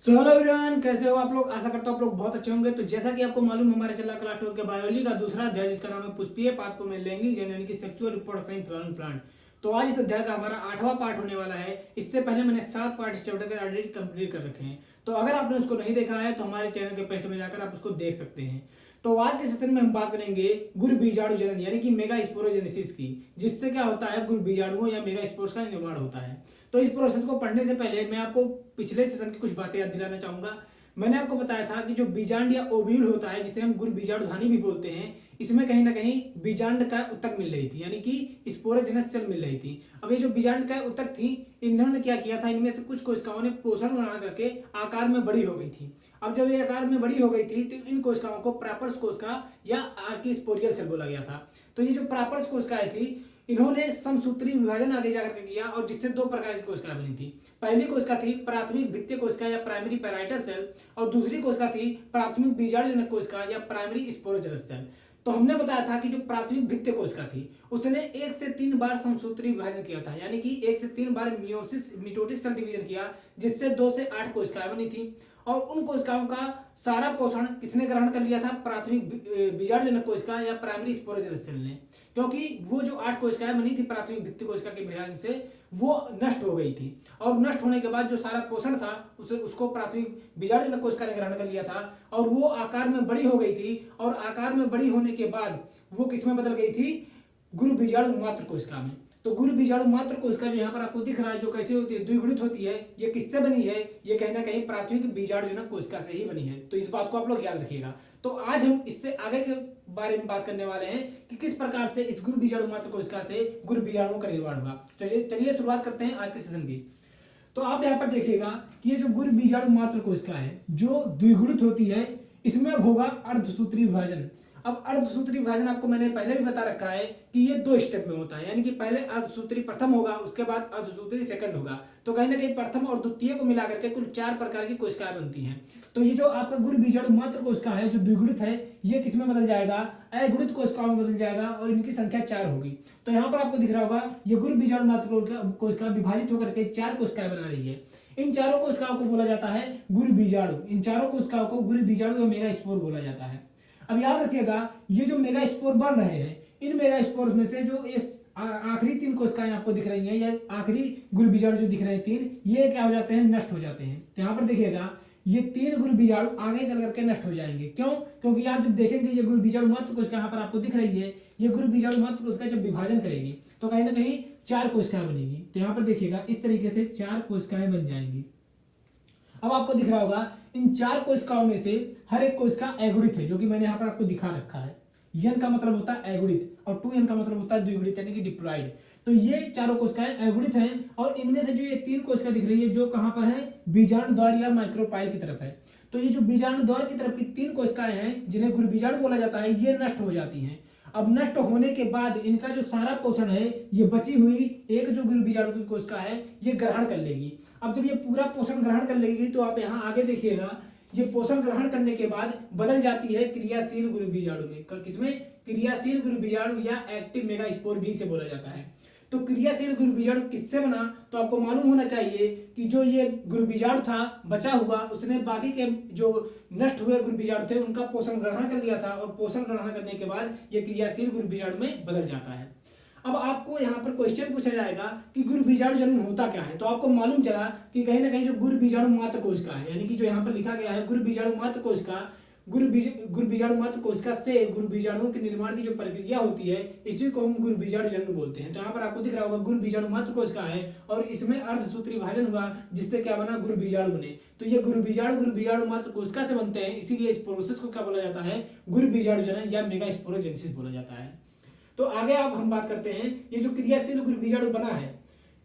So hello everyone, कैसे हो आप लोग। आशा करता हूँ आप लोग बहुत अच्छे होंगे। तो जैसा कि आपको मालूम, हमारे चल रहा क्लास 12 के बायोलॉजी का दूसरा अध्याय जिसका नाम है पुष्पीय पात्र में लैंगिक जनन यानी कि sexual reproduction in flowering plant. तो आज इस अध्याय का हमारा 8वां पार्ट होने वाला है। इससे पहले मैंने 7 पार्ट इस चैप्टर के ऑलरेडी कंप्लीट कर रखे हैं। तो अगर आपने उसको नहीं देखा है तो हमारे चैनल के पेज में जाकर आप उसको देख सकते हैं। तो आज के सेशन में हम बात करेंगे गुरु बीजाणु जनन यानी कि मेगा स्पोरोजेनेसिस की, जिससे क्या होता है गुरु बीजाणुओं या मेगा स्पोर्स का निर्माण होता है। तो इस प्रोसेस को पढ़ने से पहले मैं आपको पिछले सेशन की कुछ बातें याद दिलाना चाहूंगा। मैंने आपको बताया था कि जो बीजांड या ओव्यूल होता है, जिसे हम गुरु बीजाणुधानी भी बोलते हैं, इसमें कहीं ना कहीं बीजांड का उत्तक मिल रही थी, यानी कि स्पोरोजेनस सेल मिल रही थी। अब ये जो बीजांड का उत्तक थी, इन्होंने क्या किया था, इनमें से कुछ कोशिकाओं ने पोषण ग्रहण करके आकार में बड़ी हो गई थी। अब जब ये आकार में बड़ी हो गई थी तो इन कोशिकाओं को प्रापर्स कोशिका या आर्किस्पोरियल सेल बोला गया था। तो ये जो प्रापर्स कोशिकाएं थी, इन्होंने समसूत्री विभाजन आगे जाकर के किया और जिससे 2 प्रकार की कोशिकाएं बनी थी। पहली कोशिका थी प्राथमिक भित्तीय कोशिका या प्राइमरी पैराइटल सेल, और दूसरी कोशिका थी प्राथमिक बीजाणुजनक कोशिका या प्राइमरी स्पोरोजेनस सेल। तो हमने बताया था कि जो प्राथमिक भित्तीय कोशिका थी उसने 1 से 3 बार समसूत्री विभाजन किया था, यानी कि 1 से 3 बार मिटोटिक सेल डिवीजन किया, जिससे 2 से 8 कोशिकाएं बनी थी। और उन कोशिकाओं का सारा पोषण किसने ग्रहण कर लिया था, प्राथमिक बीजाणुजनक कोशिका या प्राइमरी स्पोरोजेनस सेल ने, क्योंकि वो जो 8 कोशिकाएं बनी थी प्राथमिक भित्ति कोशिका के विभाजन से, वो नष्ट हो गई थी। और नष्ट होने के बाद जो सारा पोषण था उसको प्राथमिक बीजाणुजनक कोशिका ने ग्रहण कर लिया था और वो आकार में बड़ी हो गई थी। और आकार में बड़ी होने के बाद वो किसमें बदल गई थी, गुरु बीजाणु मात्र कोशिका में। तो गुरु बीजाणु मात्र कोशिका जो यहाँ पर आपको दिख रहा है, जो कैसे होती है, द्विगुणित होती है, ये किससे बनी है, ये कहीं ना कहीं प्राथमिक बीजाणुजनक कोशिका से ही बनी है। तो इस बात को आप लोग याद रखिएगा। तो आज हम इससे आगे के बारे में बात करने वाले हैं कि किस प्रकार से इस गुरु बीजाणु मात्र कोशिका से गुरु बीजाणुओं का निर्माण होगा। तो चलिए शुरुआत करते हैं आज के सेशन की। तो आप यहाँ पर देखिएगा कि ये जो गुरु बीजाणु मात्र कोशिका है जो द्विगुणित होती है, इसमें होगा अर्धसूत्री विभाजन। अब अर्धसूत्री विभाजन आपको मैंने पहले भी बता रखा है कि ये 2 स्टेप में होता है, यानी कि पहले अर्धसूत्री प्रथम होगा, उसके बाद अर्धसूत्री सेकंड होगा। तो कहीं ना कहीं प्रथम और द्वितीय को मिलाकर के कुल 4 प्रकार की कोशिकाएं बनती हैं। तो ये जो आपका गुरु बीजाणु मात्र कोशिका है जो द्विगुणित है, ये किसमें बदल जाएगा, अगुणित कोशिकाओं में बदल जाएगा और इनकी संख्या 4 होगी। तो यहाँ पर आपको दिख रहा होगा ये गुरु बीजाणु मात्र कोशिका विभाजित होकर के 4 कोशिकाएं बना रही है। इन चारों कोशिकाओं को बोला जाता है गुरु बीजाणु। इन चारों कोशिकाओं को गुरु बीजाणु या मेगा स्पोर बोला जाता है। अब याद रखिएगा, ये जो मेगा स्पोर बन रहे हैं, इन मेगा स्पोर में से जो इस आखिरी 3 कोशिकाएं आपको दिख रही हैं, या आखिरी गुरु बीजाणु जो दिख रहे हैं 3, ये क्या हो जाते हैं, नष्ट हो जाते हैं। तो यहाँ पर देखिएगा ये 3 गुरु बीजाणु आगे चल करके नष्ट हो जाएंगे। क्यों? क्योंकि आप जब देखेंगे ये गुरु बीजाणु मात्र कोशिका यहाँ पर आपको दिख रही है, ये गुरु बीजाणु मात्र कोशिका जब विभाजन करेगी तो कहीं ना कहीं 4 कोशिकाएं बनेगी। तो यहाँ पर देखिएगा इस तरीके से 4 कोशिकाएं बन जाएंगी। अब आपको दिख रहा होगा इन 4 कोशिकाओं में से हर एक कोशिका अगुणित है, जो कि मैंने यहाँ पर आपको दिखा रखा है। यन का मतलब होता है अगुणित और 2n का मतलब होता है द्विगुणित, यानी कि डिप्लॉइड। तो ये चारों कोशिकाएं अगुणित हैं और इनमें से जो ये 3 कोशिका दिख रही है जो कहां पर है, बीजाणु द्वार या माइक्रोपाइल की तरफ है। तो ये जो बीजाणु द्वार की तरफ की 3 कोशिकाएं हैं जिन्हें गुरु बीजाणु बोला जाता है, ये नष्ट हो जाती हैं। अब नष्ट होने के बाद इनका जो सारा पोषण है ये बची हुई एक जो गुरु बीजाणु की कोशिका है ये ग्रहण कर लेगी। अब जब ये पूरा पोषण ग्रहण कर लेगी तो आप यहाँ आगे देखिएगा, ये पोषण ग्रहण करने के बाद बदल जाती है क्रियाशील गुरु बीजाणु में। किसमें? क्रियाशील गुरु बीजाणु या एक्टिव मेगा स्पोर भी से बोला जाता है। तो क्रियाशील गुरु बीजाणु किससे बना, तो आपको मालूम होना चाहिए कि जो ये गुरु बीजाणु था बचा हुआ, उसने बाकी के जो नष्ट हुए गुरु बीजाणु थे उनका पोषण ग्रहण कर लिया था और पोषण ग्रहण करने के बाद ये क्रियाशील गुरु बीजाणु में बदल जाता है। अब आपको यहाँ पर क्वेश्चन पूछा जाएगा कि गुरु बीजाणु जनन होता क्या है। तो आपको मालूम चला कि कहीं ना कहीं जो गुरु बीजाणु मात्र कोशिका है, यानी कि जो यहाँ पर लिखा गया है गुरु बीजाणु मात्र कोशिका, गुरु बीजाणु मात्र कोशिका से गुरु बीजाणुओं के निर्माण की जो प्रक्रिया होती है इसी को हम गुरु बीजाणु जनन बोलते हैं। तो यहाँ पर आपको दिख रहा होगा गुरु बीजाणु मात्र कोशिका है और इसमें अर्धसूत्री विभाजन हुआ जिससे क्या बना, गुरु बीजाणु बने। तो ये गुरु बीजाणु मात्र कोशिका से बनते हैं, इसीलिए इस प्रोसेस को क्या बोला जाता है, गुरु बीजाणु जनन या मेगा स्पोरोजेनेसिस बोला जाता है। तो आगे अब हम बात करते हैं, ये जो क्रियाशील गुरु बीजाणु बना है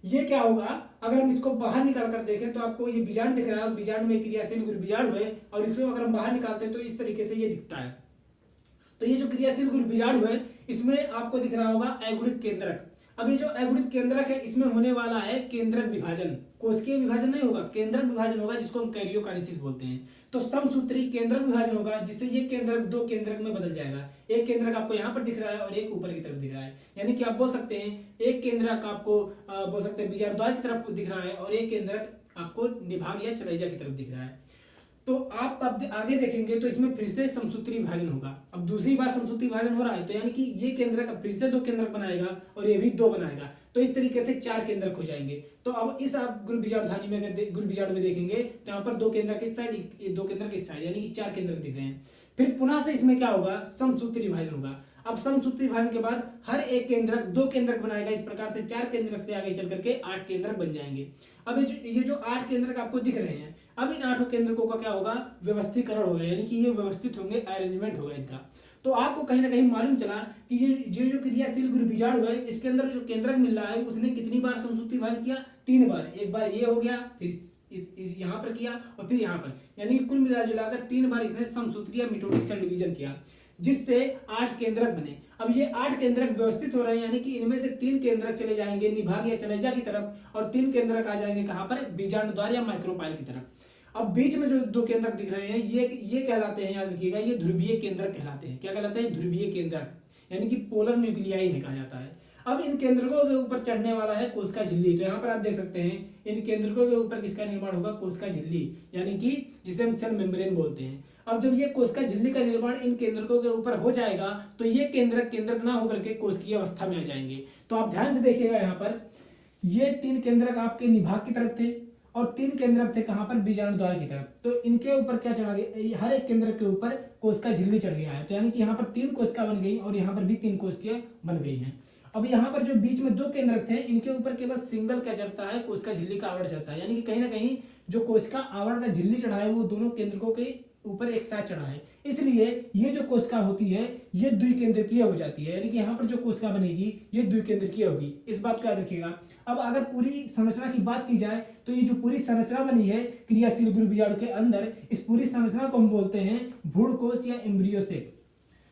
ये क्या होगा, अगर हम इसको बाहर निकाल कर देखें तो आपको ये बीजाणु दिख रहा है, बीजाणु में क्रियाशील गुरु बीजाणु है और इसको अगर हम बाहर निकालते हैं तो इस तरीके से ये दिखता है। तो ये जो क्रियाशील गुरु बीजाणु है इसमें आपको दिख रहा होगा अगुणित केंद्रक। अब ये जो अगुणित केंद्रक है इसमें होने वाला है केंद्रक विभाजन, कोशिकीय विभाजन नहीं होगा, केंद्रक विभाजन होगा जिसको हम कैरियोकाइनेसिस बोलते हैं। तो समसूत्री केंद्रक विभाजन होगा जिससे ये केंद्रक 2 केंद्रक में बदल जाएगा। एक केंद्रक आपको यहाँ पर दिख रहा है और एक ऊपर की तरफ दिख रहा है, यानी कि आप बोल सकते हैं एक केंद्रक आपको बोल सकते हैं बीजाणु द्वार की तरफ दिख रहा है और एक केंद्रक आपको निभाग या चलैजा की तरफ दिख रहा है। तो आप अब आगे देखेंगे तो इसमें फिर से समसूत्री विभाजन होगा। अब दूसरी बार समसूत्री विभाजन हो रहा है, तो यानी कि ये केंद्रक फिर से 2 केंद्रक बनाएगा और ये भी 2 बनाएगा, तो इस तरीके से 4 केंद्रक हो जाएंगे। तो अब इस आप गुरु बीजाणुधानी में अगर गुरु बीजाणु में देखेंगे तो यहाँ पर 2 केंद्रक इस साइड, 2 केंद्रक इस साइड, यानी कि 4 केंद्रक दिख रहे हैं। फिर पुनः से इसमें क्या होगा, समसूत्री विभाजन होगा। अब समसूत्री विभाजन के बाद हर एक केंद्रक 2 केंद्रक बनाएगा। इस प्रकार से 4 केंद्रक से आगे चल करके 8 केंद्रक बन जाएंगे। अब ये जो 8 केंद्रक आपको दिख रहे हैं, अब इन 8 केंद्रकों का क्या होगा, व्यवस्थीकरण होगा, यानी कि ये व्यवस्थित होंगे, अरेंजमेंट होगा इनका। तो आपको कहीं ना कहीं मालूम चला कि ये जो क्रियाशील गुरु बीजाणु है, इसके अंदर जो केंद्रक मिल रहा है उसने कितनी बार समसूत्री विभाजन किया, 3 बार। एक बार ये हो गया, फिर यहाँ पर किया और फिर यहाँ पर, यानी कुल मिलाकर 3 बार इसने समसूत्री या मिटोटिक सेल डिवीजन किया, जिससे 8 केंद्रक बने। अब ये 8 केंद्रक व्यवस्थित हो रहे हैं, यानी कि इनमें से 3 केंद्रक चले जाएंगे निभाग या चलैजा की तरफ और 3 केंद्रक आ जाएंगे कहां पर, बीजाणुद्वार या माइक्रोपाइल की तरफ। अब बीच में जो 2 केंद्रक दिख रहे हैं ये कहलाते हैं, याद रखिएगा, ये ध्रुवीय केंद्रक कहलाते हैं। क्या कहलाते हैं, ध्रुवीय केंद्रक, यानी कि पोलर न्यूक्लियाई इन्हें कहा जाता है। अब इन केंद्रकों के ऊपर चढ़ने वाला है कोशिका झिल्ली। तो यहाँ पर आप देख सकते हैं इन केंद्रकों के ऊपर किसका निर्माण होगा, कोशिका झिल्ली, यानी कि जिसे हम सेल मेम्ब्रेन बोलते हैं। अब जब ये कोशिका झिल्ली का निर्माण इन केंद्रकों के ऊपर हो जाएगा तो ये केंद्रक ना होकर के कोशिकीय अवस्था में आ जाएंगे। तो आप ध्यान से देखिएगा, यहाँ पर ये 3 केंद्रक आपके निभाग की तरफ थे और 3 केंद्रक थे कहां पर, बीजाणुद्वार की तरफ। तो इनके ऊपर क्या चढ़ा गया, हर एक केंद्रक के ऊपर कोशिका झिल्ली चढ़ गया है। तो यानी कि यहाँ पर 3 कोशिका बन गई और यहाँ पर भी 3 कोशिकाएं बन गई हैं। अब यहाँ पर जो बीच में 2 केंद्रक थे, इनके ऊपर केवल सिंगल क्या चढ़ता है, कोशिका झिल्ली का आवरण चढ़ता है, यानी कि कहीं ना कहीं जो कोशिका आवरण का झिल्ली चढ़ा है वो दोनों केंद्रकों के ऊपर एक साथ चढ़ा है। इसलिए ये जो कोशिका होती है ये द्विकेंद्रकीय हो जाती है, यानी कि यहाँ पर जो कोशिका बनेगी ये द्विकेंद्रकीय होगी। इस बात को याद रखिएगा। अब अगर पूरी संरचना की बात की जाए तो ये जो पूरी संरचना बनी है क्रियाशील गुरु बीजाणु के अंदर, इस पूरी संरचना को हम बोलते हैं भ्रूण कोश या एम्ब्रियो सेक।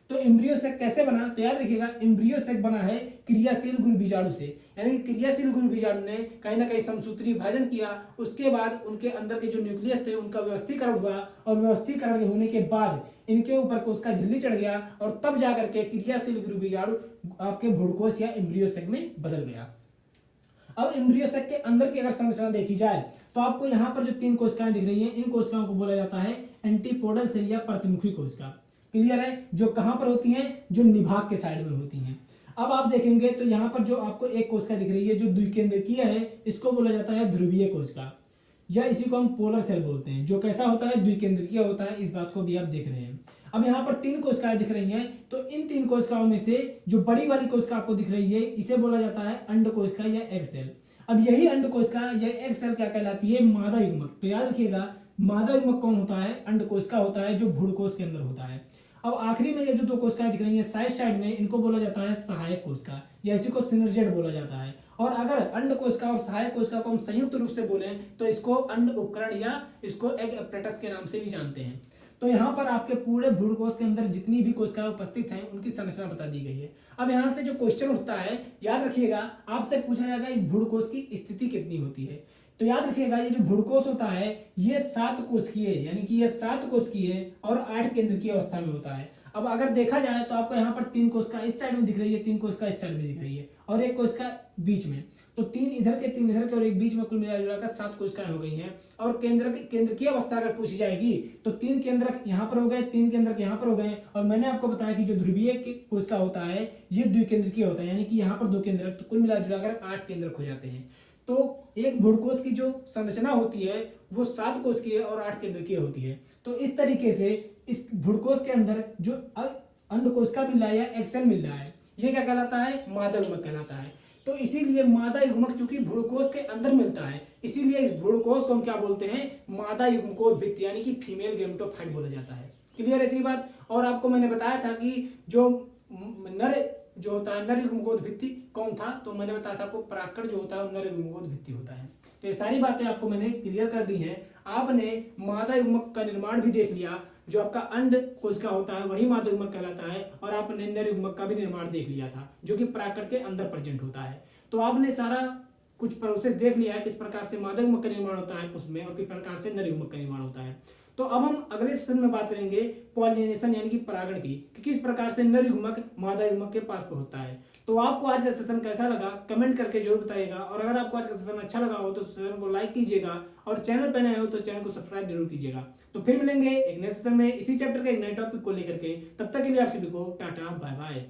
तो एम्ब्रियो सेक कैसे बना, तो याद रखिएगा, एम्ब्रियो सेक बना है क्रियाशील गुरु बीजाणु से, यानी कि क्रियाशील गुरु बीजाणु ने कहीं ना कहीं समसूत्री विभाजन किया। उसके बाद उनके अंदर के जो न्यूक्लियस थे उनका व्यवस्थीकरण हुआ और व्यवस्थीकरण होने के बाद इनके ऊपर कोशिका झिल्ली चढ़ गया और तब जाकर के क्रियाशील गुरु बीजाणु आपके भ्रूणकोश या एम्ब्रियो सेक में बदल गया। अब एम्ब्रियो सेक के अंदर की अगर संरचना देखी जाए तो आपको यहाँ पर जो 3 कोशिकाएं दिख रही हैं, इन कोशिकाओं को बोला जाता है एंटीपोडल सेल या प्रतिमुखी कोशिका। क्लियर है, जो कहां पर होती हैं, जो निभाग के साइड में होती हैं। अब आप देखेंगे तो यहाँ पर जो आपको एक कोशिका दिख रही है जो द्विकेंद्रकीय है, इसको बोला जाता है ध्रुवीय कोशिका, या इसी को हम पोलर सेल बोलते हैं। जो कैसा होता है, द्विकेंद्रकीय होता है। इस बात को भी आप देख रहे हैं। अब यहाँ पर 3 कोशिकाएं दिख रही हैं, तो इन 3 कोशिकाओं में से जो बड़ी वाली कोशिका आपको दिख रही है इसे बोला जाता है अंड कोशिका या एग सेल। अब यही अंड कोशिका या एग सेल क्या कहलाती है, मादा युग्मक। तो याद रखिएगा, मादा युग्मक कौन होता है, अंड कोशिका होता है, जो भ्रूणकोश के अंदर होता है। अब आखिरी में ये जो 2 कोशिकाएं दिख रही हैं साइड में, इनको बोला जाता है सहायक कोशिका, या इसी को सिनर्जेट बोला जाता है। और अगर अंड कोशिका और सहायक कोशिका को हम संयुक्त रूप से बोलें तो इसको अंड उपकरण या इसको एग अपरेटस के नाम से भी जानते हैं। तो यहाँ पर आपके पूरे भ्रूणकोश के अंदर जितनी भी कोशिकाएं उपस्थित हैं उनकी संरचना बता दी गई है। अब यहाँ से जो क्वेश्चन उठता है, याद रखिएगा, आपसे पूछा जाएगा इस भ्रूणकोश की स्थिति कितनी होती है। तो याद रखिएगा, ये जो भ्रूणकोश होता है ये 7 कोशिकीय, यानी कि ये 7 कोशिकीय और 8 केंद्रकीय अवस्था में होता है। अब अगर देखा जाए तो आपको यहाँ पर 3 कोशिका इस साइड में दिख रही है, 3 कोशिका इस साइड में दिख रही है और 1 कोशिका बीच में। तो 3 इधर के 3 इधर के और 1 बीच में, कुल मिलाकर 7 कोशिकाएं हो गई हैं। और केंद्रकीय अवस्था अगर पूछी जाएगी तो 3 केंद्रक यहाँ पर हो गए, 3 केंद्रक यहाँ पर हो गए। और मैंने आपको बताया कि जो ध्रुवीय कोशिका होता है ये द्विकेंद्रकीय होता है, यानी कि यहाँ पर 2 केंद्रक, तो कुल मिलाकर 8 केंद्रक हो जाते हैं। तो एक भ्रूणकोश की जो संरचना होती है वो 7 कोशिकीय और 8 केंद्रकीय होती है। तो इस तरीके से इस भ्रूणकोश के अंदर जो अंड कोशिका मिल रहा है या एग सेल मिल रहा है, ये क्या कहलाता है, मादा युग्मक कहलाता है। तो इसीलिए मादा युग्मक चूंकि भ्रूणकोश के अंदर मिलता है, इसीलिए इस भ्रूणकोश को हम क्या बोलते हैं, मादा युग्मकोद्भित्ति, यानी कि फीमेल गैमेटोफाइट बोला जाता है। क्लियर है इतनी बात। और आपको मैंने बताया था कि जो नर जो होता है नर युग्मकोद्भित्ति कौन था, तो मैंने बताया था आपको परागकण जो होता है वो नर युग्मकोद्भित्ति होता है। तो ये सारी बातें आपको मैंने क्लियर कर दी हैं। आपने मादा युग्मक का निर्माण भी देख लिया, जो आपका अंड कोशिका होता है वही मादा युग्मक कहलाता है, और आपने नर युग्मक का भी निर्माण देख लिया था जो कि परागकण के अंदर प्रेजेंट होता है। तो आपने सारा कुछ प्रोसेस देख लिया है, किस प्रकार से मादा युग्मक का निर्माण होता है पुष्प में और किस प्रकार से नर युग्मक का निर्माण होता है। तो अब हम अगले सेशन में बात करेंगे पॉलिनेशन यानी कि परागण की, कि किस प्रकार से नर युग्मक मादा युग्मक के पास पहुंचता है। तो आपको आज का सेशन कैसा लगा कमेंट करके जरूर बताइएगा, और अगर आपको आज का सेशन अच्छा लगा हो तो सेशन को लाइक कीजिएगा, और चैनल पर नए हो तो चैनल को सब्सक्राइब जरूर कीजिएगा। तो फिर मिलेंगे एक नए सेशन में इसी चैप्टर के एक नए टॉपिक को लेकर के। तब तक के लिए आप सभी को टाटा बाय बाय।